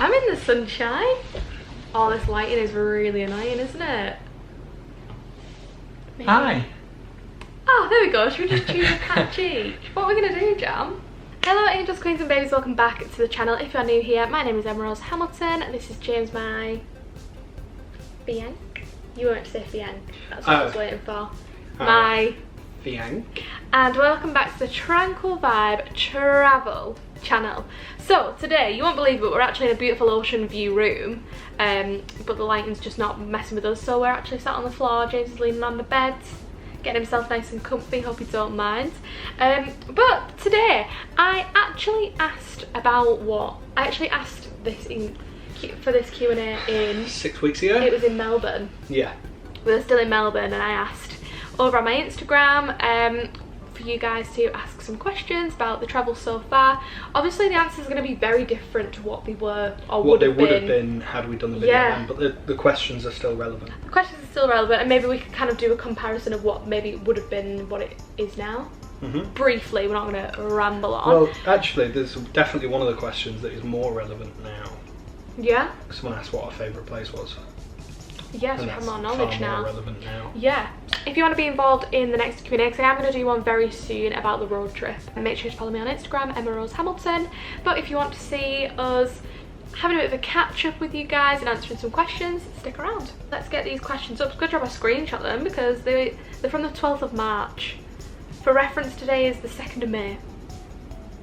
I'm in the sunshine. Oh, this lighting is really annoying, isn't it? Maybe. Hi. Oh, there we go. Should we just choose a cat cheek? What are we going to do, Jam? Hello angels, queens and babies, welcome back to the channel. If you are new here, my name is Emma-Rose-Hamilton. This is James, my fianc. You weren't to say fianc. That's what I was waiting for. My fianc. And welcome back to the Tranquil Vibe Travel channel. So today, you won't believe it, but we're actually in a beautiful ocean view room, but the lighting's just not messing with us, so we're actually sat on the floor. James is leaning on the bed, getting himself nice and comfy, hope you don't mind. But today I actually asked about what? I actually asked this for this Q&A in 6 weeks ago. It was in Melbourne. Yeah. We were still in Melbourne, and I asked over on my Instagram for you guys to ask some questions about the travel so far. Obviously the answers are going to be very different to what they were or what would have been had we done the video yeah. then, but the questions are still relevant. The questions are still relevant, and maybe we could kind of do a comparison of what maybe it would have been, what it is now. Briefly, we're not going to ramble on. Well, actually, there's definitely one of the questions that is more relevant now. Yeah? Someone asked what our favourite place was. Yes, we have more knowledge now. More relevant now. Yeah. If you want to be involved in the next Q&A, because I am going to do one very soon about the road trip, make sure to follow me on Instagram, emmarosehamilton. But if you want to see us having a bit of a catch up with you guys and answering some questions, stick around. Let's get these questions up. Good job I screenshot them because they're from the 12th of March. For reference, today is the 2nd of May.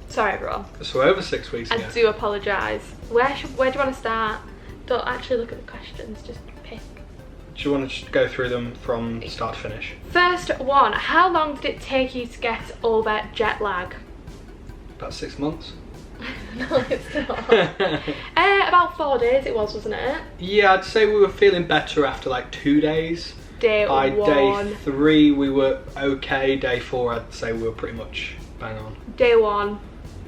Sorry everyone. So over 6 weeks ago. I do apologise. Where do you want to start? Don't actually look at the questions, just pick. Do you want to just go through them from start to finish? First one, how long did it take you to get over jet lag? About 6 months. No, it's not. About 4 days it was, wasn't it? Yeah, I'd say we were feeling better after like 2 days. By day 3 we were okay. Day 4 I'd say we were pretty much bang on. Day 1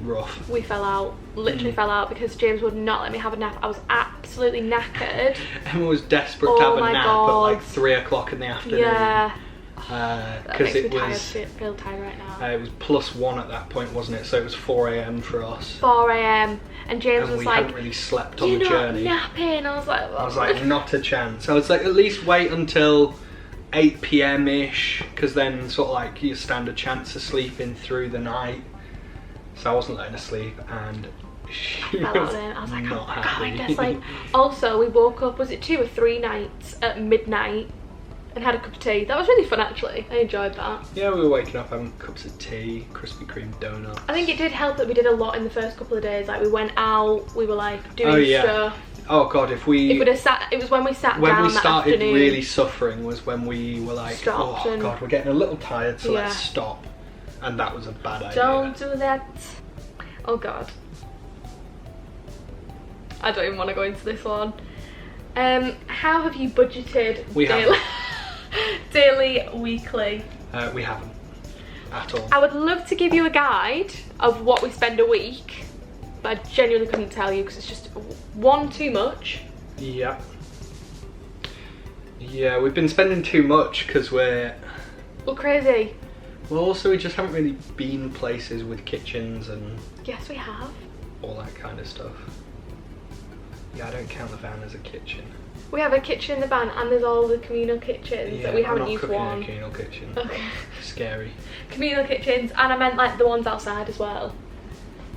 rough. We fell out, literally fell out, because James would not let me have a nap. I was absolutely knackered. Emma was desperate to have a nap God. at like 3 o'clock in the afternoon. Yeah. Because it was feel tired right now. It was +1 at that point, wasn't it? So it was 4 AM for us. 4 AM, and James was we like, hadn't really slept on "You're the not journey." napping. I was like, not a chance. I was like, at least wait until 8 PM ish, because then sort of like you stand a chance of sleeping through the night. So I wasn't letting her sleep, and she I was was like, not I'm happy. going to sleep. Also, we woke up, was it 2 or 3 nights at midnight and had a cup of tea. That was really fun actually. I enjoyed that. Yeah, we were waking up having cups of tea, Krispy Kreme donuts. I think it did help that we did a lot in the first couple of days. Like we went out, we were like doing stuff. Oh god, if we'd have sat, it was when we sat down when we that started afternoon. Really suffering was when we were like, Stopped oh god, we're getting a little tired, so yeah. let's stop. And that was a bad idea. Don't do that. Oh god. I don't even want to go into this one. How have you budgeted daily, weekly? We haven't at all. I would love to give you a guide of what we spend a week, but I genuinely couldn't tell you because it's just one too much. Yeah. Yeah, we've been spending too much because we're crazy. Well, also we just haven't really been places with kitchens and yes, we have all that kind of stuff. Yeah, I don't count the van as a kitchen. We have a kitchen in the van, and there's all the communal kitchens that we haven't used one. In a communal kitchen. Okay. Scary. Communal kitchens, and I meant like the ones outside as well,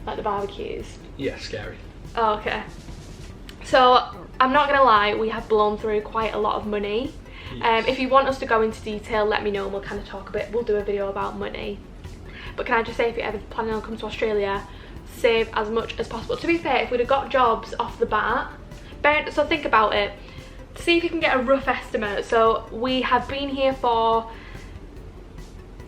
like the barbecues. Yeah, scary. Oh, okay. So I'm not gonna lie, we have blown through quite a lot of money. Yes. If you want us to go into detail, let me know and we'll kind of talk a bit. We'll do a video about money. But can I just say, if you're ever planning on coming to Australia, save as much as possible. To be fair, if we'd have got jobs off the bat, so think about it. See if you can get a rough estimate. So we have been here for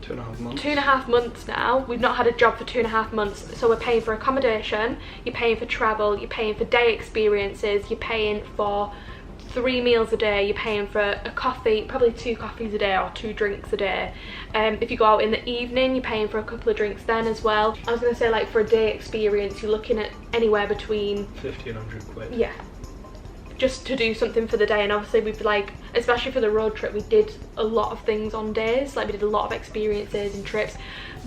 2.5 months. 2.5 months now. We've not had a job for 2.5 months. So we're paying for accommodation, you're paying for travel, you're paying for day experiences, you're paying for 3 meals a day, you're paying for a coffee, probably 2 coffees a day or 2 drinks a day. If you go out in the evening, you're paying for a couple of drinks then as well. I was going to say, like, for a day experience, you're looking at anywhere between 50 and 100 quid. Yeah. Just to do something for the day. And obviously we'd be like, especially for the road trip, we did a lot of things on days. Like we did a lot of experiences and trips.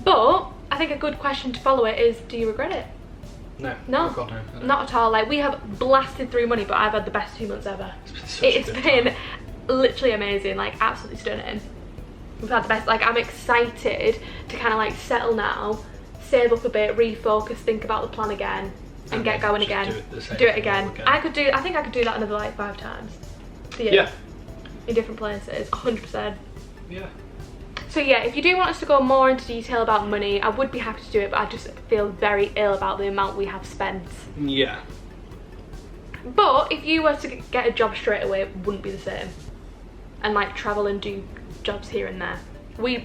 But I think a good question to follow it is, do you regret it? No. No, Oh God, no. I don't. not at all. Like, we have blasted through money, but I've had the best 2 months ever. It's been such a It's good been time. literally amazing, like absolutely stunning. We've had the best. Like, I'm excited to kind of like settle now, save up a bit, refocus, think about the plan again, and get going just again. do it the same Do it thing all again. I think I could do that another like 5 times. Yeah. In different places, 100%. Yeah. So yeah, if you do want us to go more into detail about money, I would be happy to do it, but I just feel very ill about the amount we have spent. Yeah. But if you were to get a job straight away, it wouldn't be the same. And like travel and do jobs here and there.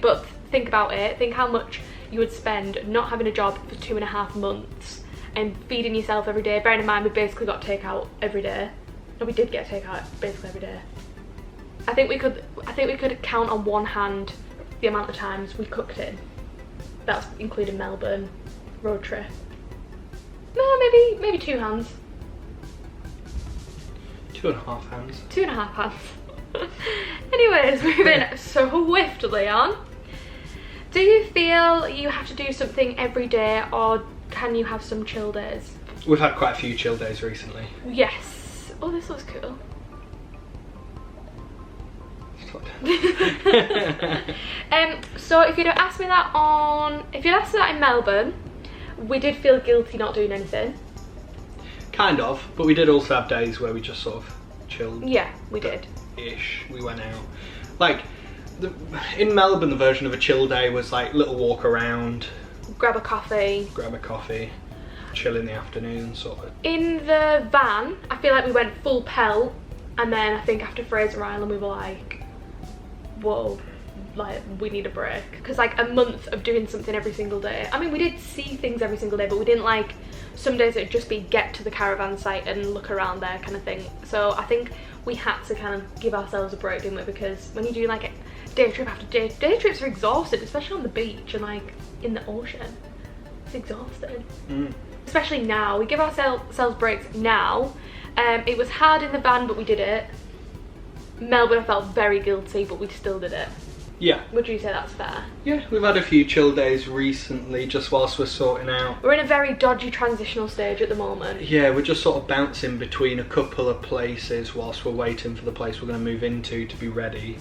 But think about it, think how much you would spend not having a job for 2.5 months and feeding yourself every day. Bearing in mind we basically got takeout every day. No, we did get takeout basically every day. I think we could count on one hand the amount of times we cooked in. That's including Melbourne road trip. No, maybe 2 hands. 2.5 hands. 2.5 hands. Anyways, moving swiftly on. Do you feel you have to do something every day, or can you have some chill days? We've had quite a few chill days recently. Yes. Oh, this looks cool. So if you'd have asked me that in Melbourne, we did feel guilty not doing anything. Kind of, but we did also have days where we just sort of chilled. Yeah, we did. Ish. We went out. Like, in Melbourne, the version of a chill day was like little walk around, Grab a coffee. chill in the afternoon, sort of. In the van, I feel like we went full pelt, and then I think after Fraser Island we were like, whoa, like we need a break. Because like a month of doing something every single day. I mean, we did see things every single day, but we didn't like, some days it'd just be get to the caravan site and look around there kind of thing. So I think we had to kind of give ourselves a break, didn't we? Because when you do like a day trip after day trips are exhausting, especially on the beach and like in the ocean. It's exhausting. Especially now, we give ourselves breaks now. It was hard in the van, but we did it. Melbourne, I felt very guilty, but we still did it. Yeah. Would you say that's fair? Yeah, we've had a few chill days recently, just whilst we're sorting out. We're in a very dodgy transitional stage at the moment. Yeah, we're just sort of bouncing between a couple of places whilst we're waiting for the place we're going to move into to be ready.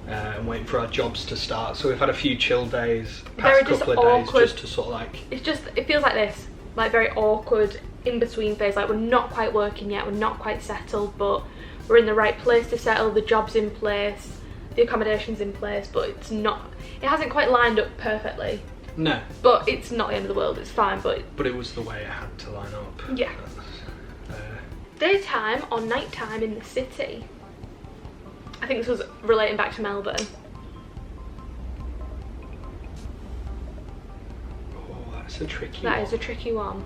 And waiting for our jobs to start. So we've had a few chill days, past couple of days, just to sort of like... It feels like this, like very awkward in between phase. Like we're not quite working yet, we're not quite settled, but we're in the right place to settle. The job's in place, the accommodation's in place, but it hasn't quite lined up perfectly. No. But it's not the end of the world, it's fine, but it was the way it had to line up. Yeah. Daytime or nighttime in the city? I think this was relating back to Melbourne. Oh, that's a tricky one. That is a tricky one.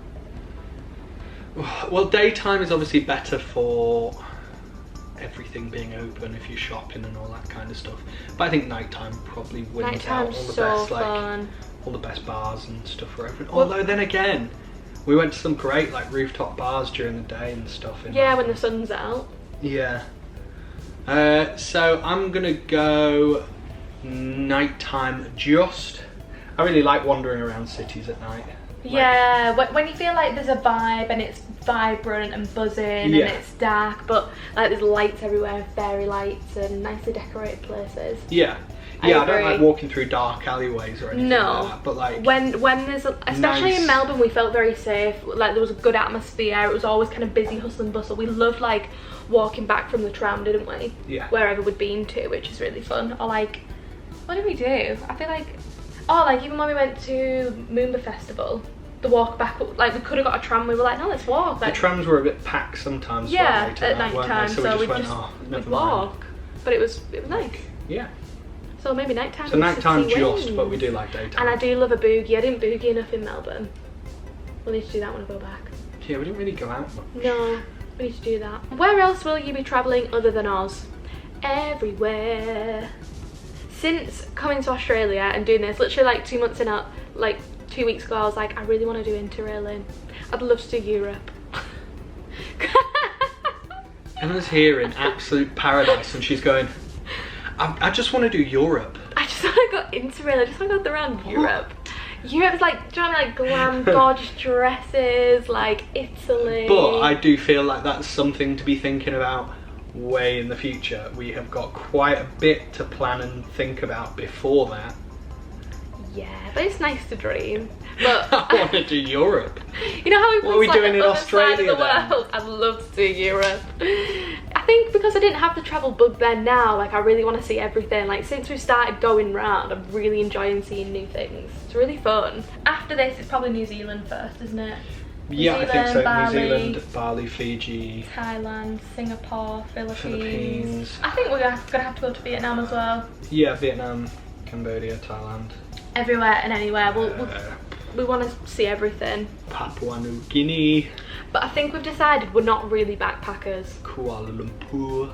Well, daytime is obviously better for everything being open, if you're shopping and all that kind of stuff. But I think nighttime probably wins out. Nighttime's so fun. All the best bars and stuff are open. Although then again, we went to some great like rooftop bars during the day and stuff. Yeah, when the sun's out. Yeah. So I'm gonna go nighttime. I really like wandering around cities at night. Yeah, when you feel like there's a vibe and it's vibrant and buzzing and it's dark, but like there's lights everywhere, fairy lights and nicely decorated places. Yeah. Yeah, I don't like walking through dark alleyways or anything like that, but like... When there's, especially in Melbourne, we felt very safe, like there was a good atmosphere, it was always kind of busy, hustle and bustle. We loved like walking back from the tram, didn't we? Yeah. Wherever we'd been to, which is really fun. Or like, what did we do? I feel like, like even when we went to Moomba Festival, the walk back, like we could have got a tram, we were like, no, let's walk. Like, the trams were a bit packed sometimes. Yeah, at night time, so we just went, we'd walk. But it was nice. Yeah. So maybe nighttime. So nighttime just, but we do like daytime. And I do love a boogie. I didn't boogie enough in Melbourne. We'll need to do that when I go back. Yeah, we didn't really go out much. No, we need to do that. Where else will you be travelling other than Oz? Everywhere. Since coming to Australia and doing this, literally like 2 months in, like 2 weeks ago, I was like, I really want to do interrailing. I'd love to do Europe. Emma's here in absolute paradise and she's going, I just want to do Europe. I just want to go interrail. I just want to go around Europe. Europe's like, do you know what I mean, like glam, gorgeous dresses, like Italy. But I do feel like that's something to be thinking about way in the future. We have got quite a bit to plan and think about before that. Yeah, but it's nice to dream. But I want to do Europe. You know how we What are we doing in other Australia side of the then? world? I'd love to do Europe. I think because I didn't have the travel bug then, now like I really want to see everything. Like since we started going round, I'm really enjoying seeing new things. It's really fun. After this, it's probably New Zealand first, isn't it? Yeah, I think so. Bali, New Zealand, Bali, Fiji, Thailand, Singapore, Philippines. Philippines. I think we're gonna have to go to Vietnam as well. Yeah, Vietnam, Cambodia, Thailand. Everywhere and anywhere. We want to see everything. Papua New Guinea. But I think we've decided we're not really backpackers. Kuala Lumpur.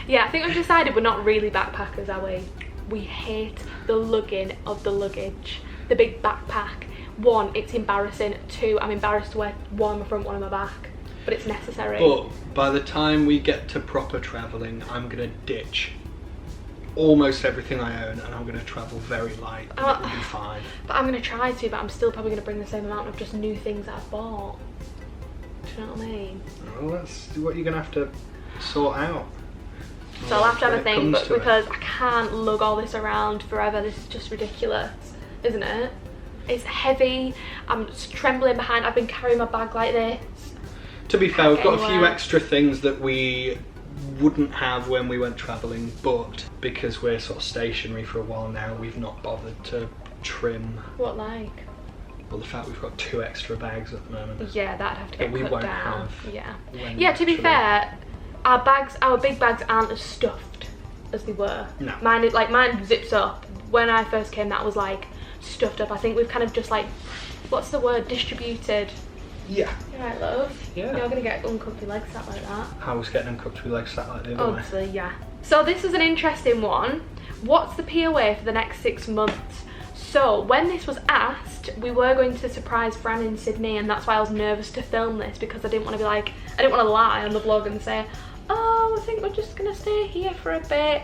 Yeah, I think we've decided we're not really backpackers, are we? We hate the lugging of the luggage. The big backpack. One, it's embarrassing. Two, I'm embarrassed to wear one on my front, one on my back. But it's necessary. But by the time we get to proper travelling, I'm going to ditch almost everything I own and I'm going to travel very light and it will be fine. But I'm going to try to, but I'm still probably going to bring the same amount of just new things that I've bought. Do you know what I mean? Well, that's what you're going to have to sort out. So I'll have to have a think, but because it. I can't lug all this around forever, this is just ridiculous, isn't it? It's heavy, I'm trembling behind, I've been carrying my bag like this. To be fair, we've got a few Anywhere. extra things that we wouldn't have when we went travelling, but because we're sort of stationary for a while now, we've not bothered to trim. What like? Well, the fact we've got 2 extra bags at the moment. Yeah, that'd have to get we cut won't down. have Yeah. when Yeah, to be actually- fair, our big bags aren't as stuffed as they were. No. Mine zips up. When I first came, that was like stuffed up. I think we've kind of just like, what's the word, distributed. Yeah. You're right, love. Yeah. You're gonna get uncomfy legs sat like that. I was getting uncomfortable legs sat like the other way. Obviously, yeah. So this is an interesting one. What's the POA for the next 6 months? So when this was asked, we were going to surprise Fran in Sydney, and that's why I was nervous to film this, because I didn't want to be like, I didn't want to lie on the vlog and say, oh, I think we're just gonna stay here for a bit.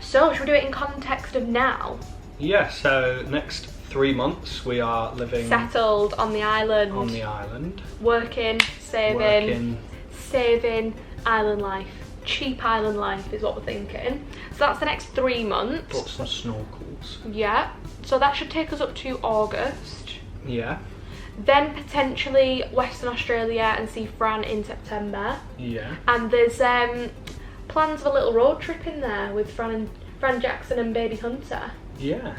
So should we do it in context of now? Yeah, so next 3 months we are living Settled on the island. on the island. Working, saving, Working. saving, island life. Cheap island life is what we're thinking. So that's the next 3 months. Bought some snorkels. Yeah, so that should take us up to August. Yeah. Then potentially Western Australia and see Fran in September. Yeah. And there's plans of a little road trip in there with Fran Jackson and baby Hunter. Yeah.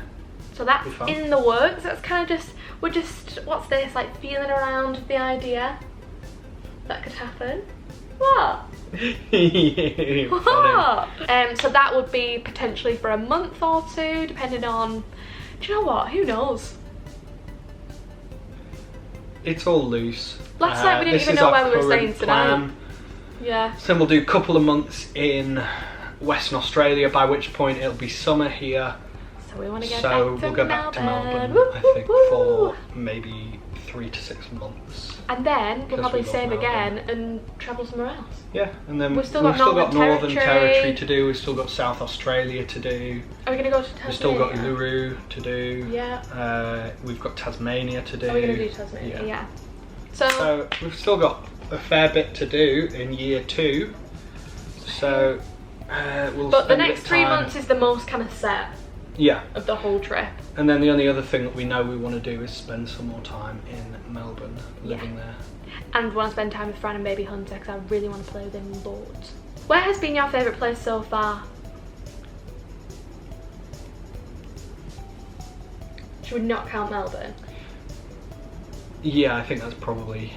So that's Be fun. in the works. That's kind of we're just, what's this, like feeling around the idea that could happen. What? Yeah, What? So that would be potentially for a month or 2, depending on, do you know what? Who knows? It's all loose. Last night we didn't this even is know our where we were current staying tonight. plan. Yeah. So then we'll do a couple of months in Western Australia, by which point it'll be summer here. So we want to get So back to we'll go Melbourne. back to Melbourne, Woo, I woo, think, woo. for maybe 3 to 6 months. And then we'll Because probably we love save Melbourne. again and travel somewhere else. Yeah, and then We've still got Northern Northern Territory. Territory to do, we've still got South Australia to do, Are we going to go to Tasmania? we've still got Uluru to do, Yeah. we've got Tasmania to do. Are we going to do Tasmania? Yeah. So we've still got a fair bit to do in year 2. So we'll But the spend a bit next of 3 time- months is the most kind of set Yeah, of the whole trip. and then the only other thing that we know we want to do is spend some more time in Melbourne, living there. And we want to spend time with Fran and baby Hunter because I really want to play with him loads. Where has been your favourite place so far? Should we not count Melbourne? Yeah, I think that's probably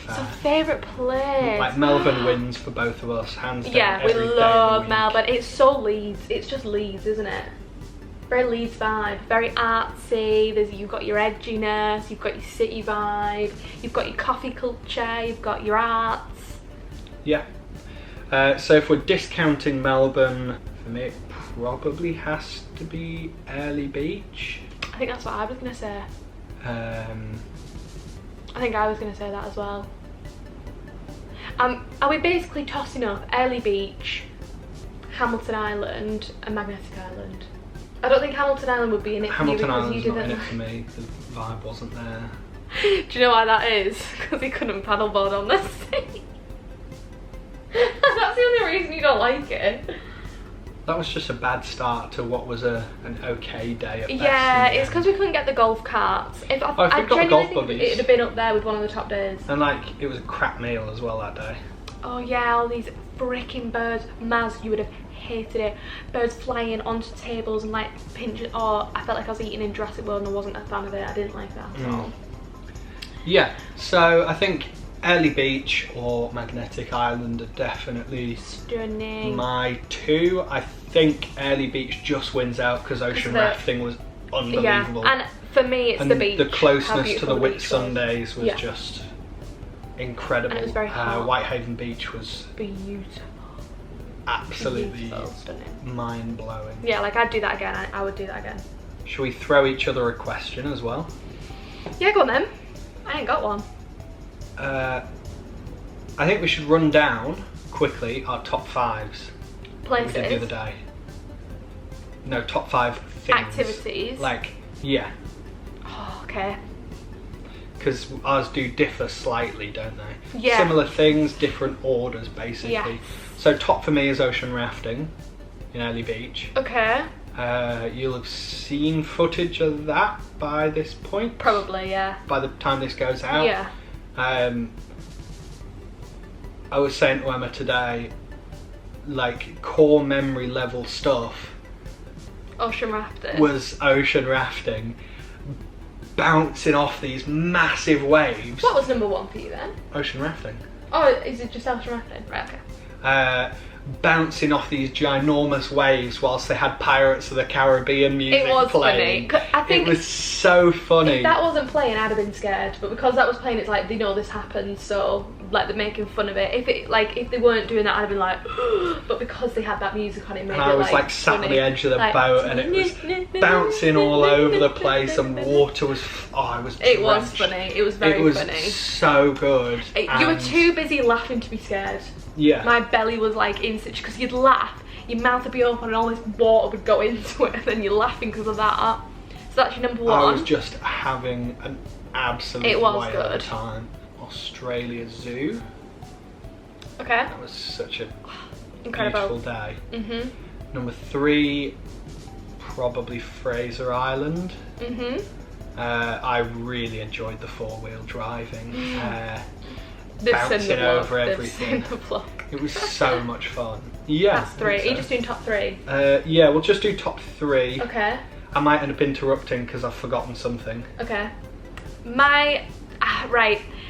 So fair. favourite place? Like Melbourne wins for both of us, hands down. Yeah, we every day of the love week. Melbourne. It's so Leeds. It's just Leeds, isn't it? Very Leeds vibe. Very artsy. You've got your edginess. You've got your city vibe. You've got your coffee culture. You've got your arts. Yeah. So if we're discounting Melbourne, for me it probably has to be Early Beach. I think that's what I was gonna say. Um, I think I was gonna say that as well. Are we basically tossing up Early Beach, Hamilton Island, and Magnetic Island? I don't think Hamilton Island would be in it for you Hamilton because Island's you not in didn't. it for me. The vibe wasn't there. Do you know why that is? Because he couldn't paddleboard on the sea. That's the only reason you don't like it. That was just a bad start to what was an okay day at best. Yeah, it's because we couldn't get the golf carts. If I we got the genuinely golf think buggies. it'd have been up there with one of the top days. And like, it was a crap meal as well that day. Oh yeah, all these freaking birds. Maz, you would have hated it. Birds flying onto tables and like pinching. Oh, I felt like I was eating in Jurassic World and I wasn't a fan of it. I didn't like that at all. Yeah, so I think Early Beach or Magnetic Island are definitely Stunning. my two. I think Early Beach just wins out because ocean rafting was unbelievable. Yeah, and for me it's and the beach. the How closeness to beautiful the beach Whitsundays was just incredible. And it was very hot. Whitehaven Beach was beautiful. absolutely Stunning. mind-blowing. Yeah, like I'd do that again. I would do that again. Should we throw each other a question as well? Yeah, go on then. I ain't got one. I think we should run down quickly our top fives. Places. We did the other day. No, top 5 things. Activities. Like, yeah. Oh, okay. Because ours do differ slightly, don't they? Yeah. Similar things, different orders, basically. Yes. So top for me is ocean rafting in Early Beach. Okay. You'll have seen footage of that by this point. Probably, yeah. By the time this goes out. Yeah. I was saying to Emma today, like core memory level stuff Ocean rafting. was ocean rafting, bouncing off these massive waves. What was number 1 for you then? Ocean rafting. Oh, is it just ocean rafting? Right, okay. Bouncing off these ginormous waves whilst they had Pirates of the Caribbean music It was playing. funny. I think it was so funny. if that wasn't playing, I'd have been scared. But because that was playing, it's like they know this happens, so like they're making fun of it. If they weren't doing that, I'd have been like, but because they had that music on, it made and it I was like sat funny. on the edge of the boat and it was bouncing all over the place and water was It was drenched. funny. It was very funny. It was so good. You were too busy laughing to be scared. Yeah. My belly was like in such, because you'd laugh, your mouth would be open and all this water would go into it and then you're laughing because of that. So that's your number 1. I was just having an absolute whale of a time. Australia Zoo. Okay. That was such a Incredible. beautiful day. Mhm. Number 3, probably Fraser Island. Mhm. I really enjoyed the 4-wheel driving. They've Bouncing seen the vlog. over They've everything. seen the vlog. It was so much fun. Yeah. That's 3. Are you just doing top 3? Yeah, we'll just do top 3. Okay. I might end up interrupting because I've forgotten something. Okay. Right.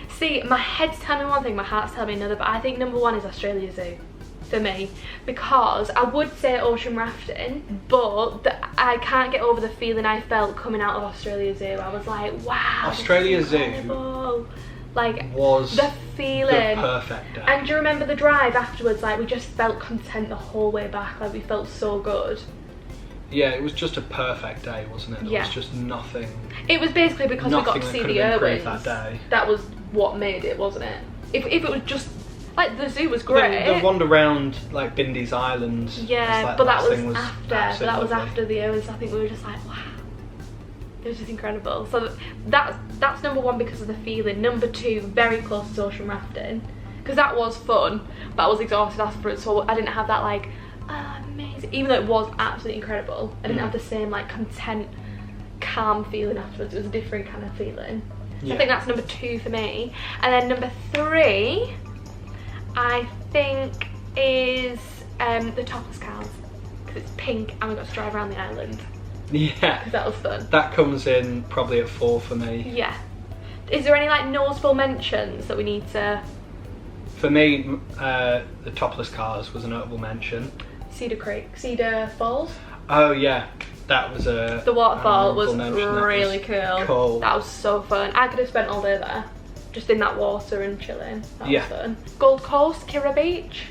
See, my head's telling me one thing, my heart's telling me another, but I think number 1 is Australia Zoo for me, because I would say ocean rafting, but I can't get over the feeling I felt coming out of Australia Zoo. I was like, wow, Australia Zoo like was the feeling, the perfect day. And do you remember the drive afterwards? Like we just felt content the whole way back. Like we felt so good. Yeah, it was just a perfect day, wasn't it? There Yeah. was just nothing. It was basically because we got to see the Irwins. that day. That was what made it, wasn't it? If it was just like the zoo was great. The wander around like Bindies Island. Yeah, like, but that was thing after. But absolutely that was lovely. after the Irwins. I think we were just like, wow. It was just incredible. So that's number 1 because of the feeling. Number 2, very close to ocean rafting, because that was fun, but I was exhausted afterwards, so I didn't have that like amazing. Even though it was absolutely incredible, I didn't have the same like content, calm feeling afterwards. It was a different kind of feeling. So Yeah. I think that's number 2 for me, and then number 3, I think is the topless cars, because it's pink and we got to drive around the island. Yeah. Because that was fun. That comes in probably at 4 for me. Yeah. Is there any like notable mentions that we need to? For me, the topless cars was a notable mention. Cedar Falls. Oh yeah, that was a. The waterfall was honourable mention. That really was cool. That was so fun. I could have spent all day there, just in that water and chilling. That was fun. Gold Coast, Kirra Beach.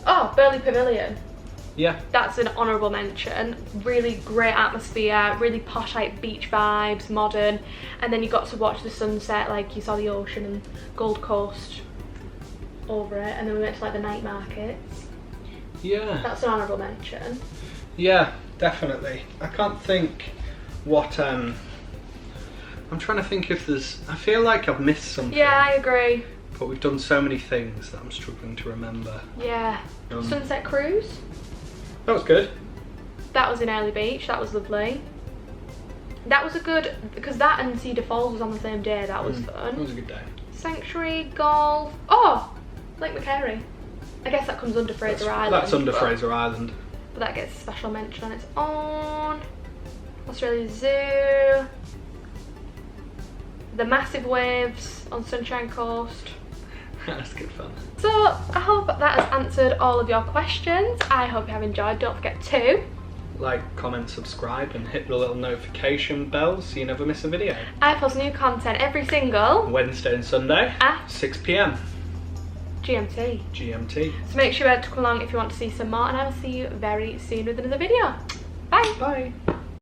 Oh, Burley Pavilion. Yeah. That's an honourable mention. Really great atmosphere, really posh like beach vibes, modern, and then you got to watch the sunset, like you saw the ocean and Gold Coast over it, and then we went to like the night markets. Yeah. That's an honourable mention. Yeah. definitely. I can't think what I'm trying to think if there's, I feel like I've missed something. Yeah, I agree. But we've done so many things that I'm struggling to remember. Yeah. Sunset cruise. That was good. That was in Early Beach. That was lovely. That was a good, because that and Cedar Falls was on the same day. That was fun. That was a good day. Sanctuary, golf. Oh, Lake McCary. I guess that comes under Fraser Island. That's under Fraser Island. But that gets a special mention on its own. Australia Zoo. The massive waves on Sunshine Coast. That's good fun. So I hope that has answered all of your questions. I hope you have enjoyed. Don't forget to like, comment, subscribe and hit the little notification bell so you never miss a video. I post new content every single Wednesday and Sunday at 6 PM GMT. So make sure to come along if you want to see some more, and I will see you very soon with another video. Bye. Bye.